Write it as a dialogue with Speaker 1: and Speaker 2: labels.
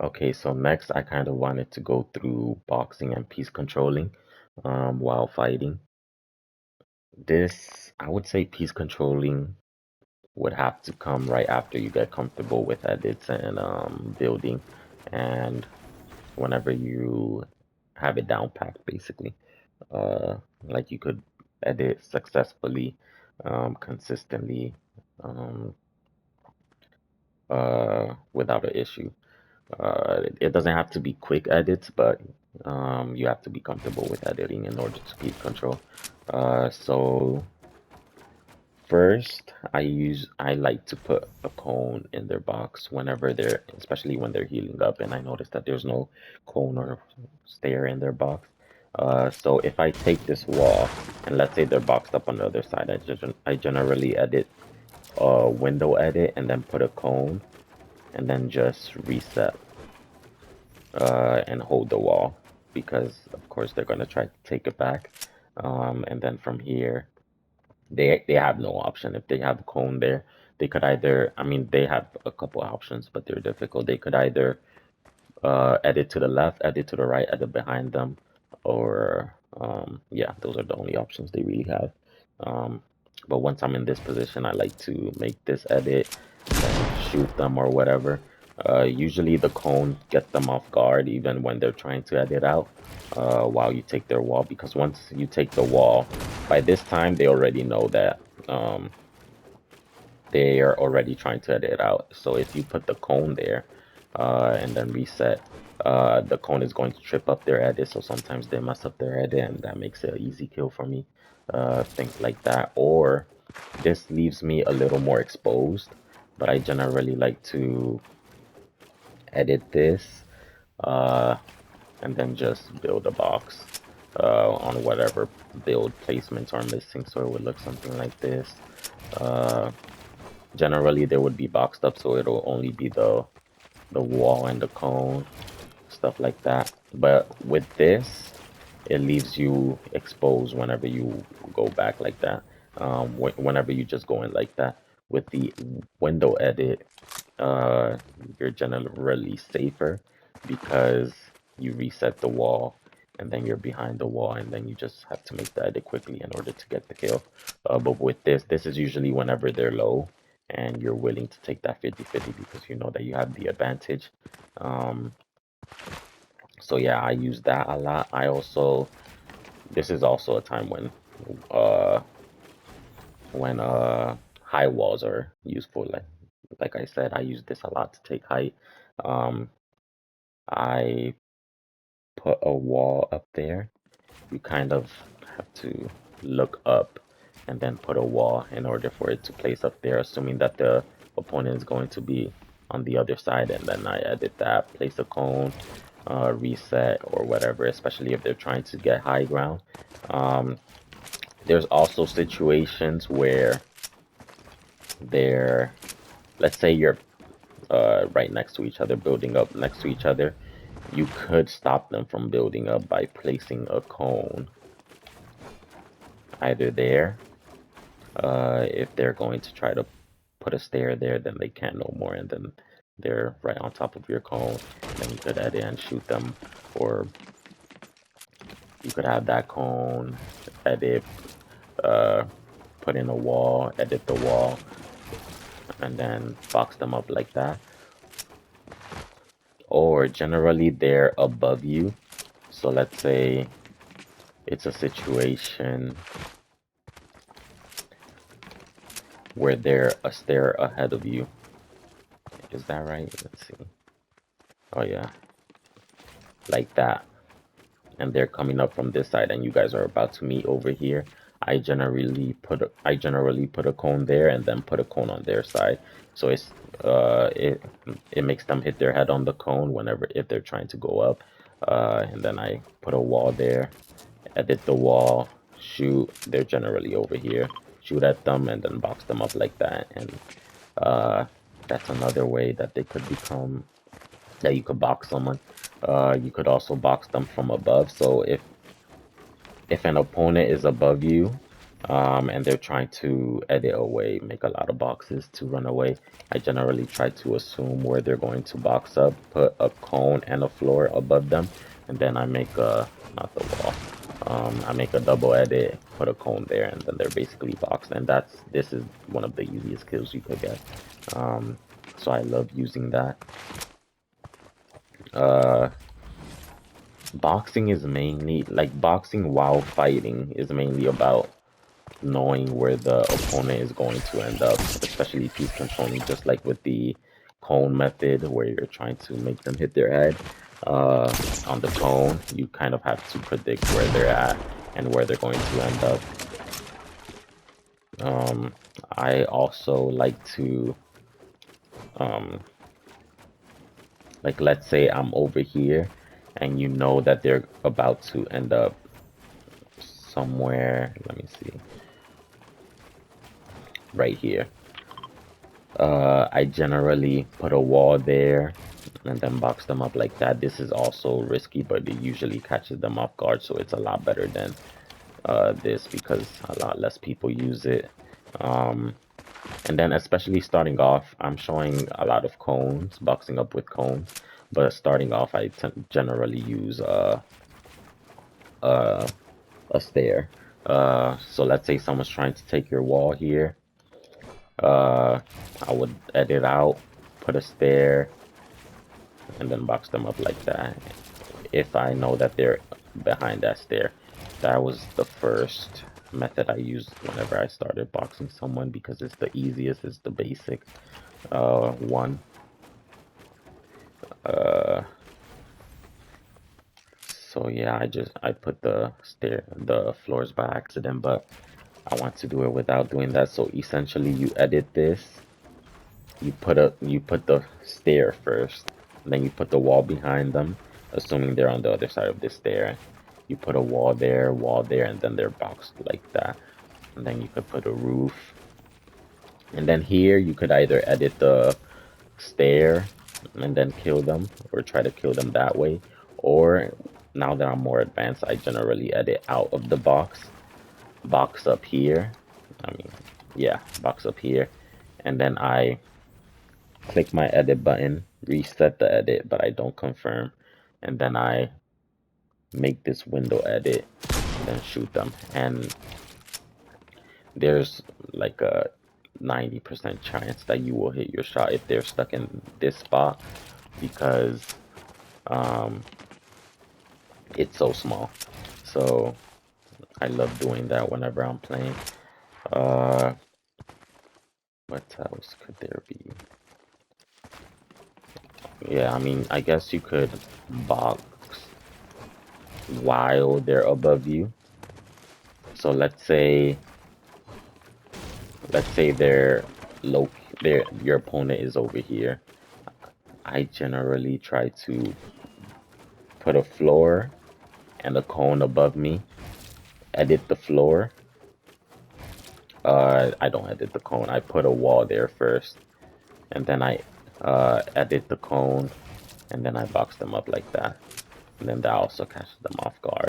Speaker 1: Okay, so next I kind of wanted to go through boxing and piece controlling while fighting. This, I would say piece controlling would have to come right after you get comfortable with edits and building, and whenever you have it down packed, basically. Like you could edit successfully, consistently, um, without an issue. It doesn't have to be quick edits, but you have to be comfortable with editing in order to keep control. So first, I like to put a cone in their box whenever they're, especially when they're healing up, and I notice that there's no cone or stair in their box. So if I take this wall and let's say they're boxed up on the other side, I generally edit window edit and then put a cone and then just reset and hold the wall because of course they're gonna try to take it back. And then from here they have no option. If they have a cone there, they could either, I mean, they have a couple options, but they're difficult. They could either edit to the left, edit to the right, edit behind them, or yeah, those are the only options they really have. Um, but once I'm in this position, I like to make this edit, then shoot them or whatever. Usually the cone gets them off guard even when they're trying to edit out while you take their wall, because once you take the wall, by this time they already know that they are already trying to edit out. So if you put the cone there and then reset, the cone is going to trip up their edit. So sometimes they mess up their edit, and that makes it an easy kill for me. Things like that. Or this leaves me a little more exposed, but I generally like to edit this uh, and then just build a box on whatever build placements are missing. So it would look something like this. Uh, Generally, they would be boxed up, so it'll only be the wall and the cone, stuff like that. But with this, it leaves you exposed whenever you go back like that. Whenever you just go in like that. With the window edit, you're generally safer because you reset the wall and then you're behind the wall and then you just have to make the edit quickly in order to get the kill. But with this is usually whenever they're low and you're willing to take that 50-50 because you know that you have the advantage. Um, so yeah, I use that a lot. I also, this is also a time uh when high walls are useful. Like I said, I use this a lot to take height. Um, I put a wall up there. You kind of have to look up and then put a wall in order for it to place up there, assuming that the opponent is going to be on the other side. And then I edit that, place a cone, reset or whatever, especially if they're trying to get high ground. Um, there's also situations where they're, let's say you're right next to each other, building up next to each other. You could stop them from building up by placing a cone either there. If they're going to try to put a stair there, then they can't no more, and then they're right on top of your cone. And then you could edit and shoot them, or you could have that cone, edit, uh, put in a wall, edit the wall, and then box them up like that. Or generally they're above you. So let's say it's a situation where they're a stair ahead of you. Is that right? Let's see. Oh yeah, like that. And they're coming up from this side and you guys are about to meet over here. I generally put a cone there and then put a cone on their side. So it makes them hit their head on the cone whenever if they're trying to go up. And then I put a wall there, edit the wall, shoot. They're generally over here. Shoot at them and then box them up like that. And uh, that's another way that they could become, that you could box someone. You could also box them from above. So if an opponent is above you and they're trying to edit away, make a lot of boxes to run away. I generally try to assume where they're going to box up, put a cone and a floor above them, and then I make a, not the wall, I make a double edit, put a cone there, and then they're basically boxed. And this is one of the easiest kills you could get. So I love using that. Boxing is mainly, like, boxing while fighting is mainly about knowing where the opponent is going to end up, especially if he's controlling, just like with the cone method where you're trying to make them hit their head. On the cone, you kind of have to predict where they're at and where they're going to end up. I also like to, like, let's say I'm over here and you know that they're about to end up somewhere, let me see, right here. I generally put a wall there and then box them up like that. This is also risky, but it usually catches them off guard, so it's a lot better than this because a lot less people use it. And then especially starting off, I'm showing a lot of cones, boxing up with cones, but starting off I generally use a stair. So let's say someone's trying to take your wall here. I would edit out, put a stair, and then box them up like that. If I know that they're behind that stair. That was the first method I used whenever I started boxing someone because it's the easiest, it's the basic one. So yeah, I put the floors by accident, but I want to do it without doing that. So essentially you edit this, you put the stair first, then you put the wall behind them, assuming they're on the other side of the stair. You put a wall there, and then they're boxed like that. And then you could put a roof. And then here you could either edit the stair and then kill them, or try to kill them that way. Or now that I'm more advanced, I generally edit out of the box up here. I mean, yeah, box up here. And then I click my edit button, reset the edit, but I don't confirm. And then I make this window edit, and then shoot them. And there's like a 90% chance that you will hit your shot if they're stuck in this spot because it's so small. So I love doing that whenever I'm playing. What else could there be? Yeah, I mean, I guess you could box while they're above you. So let's say they're low, your opponent is over here. I generally try to put a floor and a cone above me, edit the floor. I don't edit the cone. I put a wall there first, and then I edit the cone, and then I box them up like that. And then that also catches them off guard.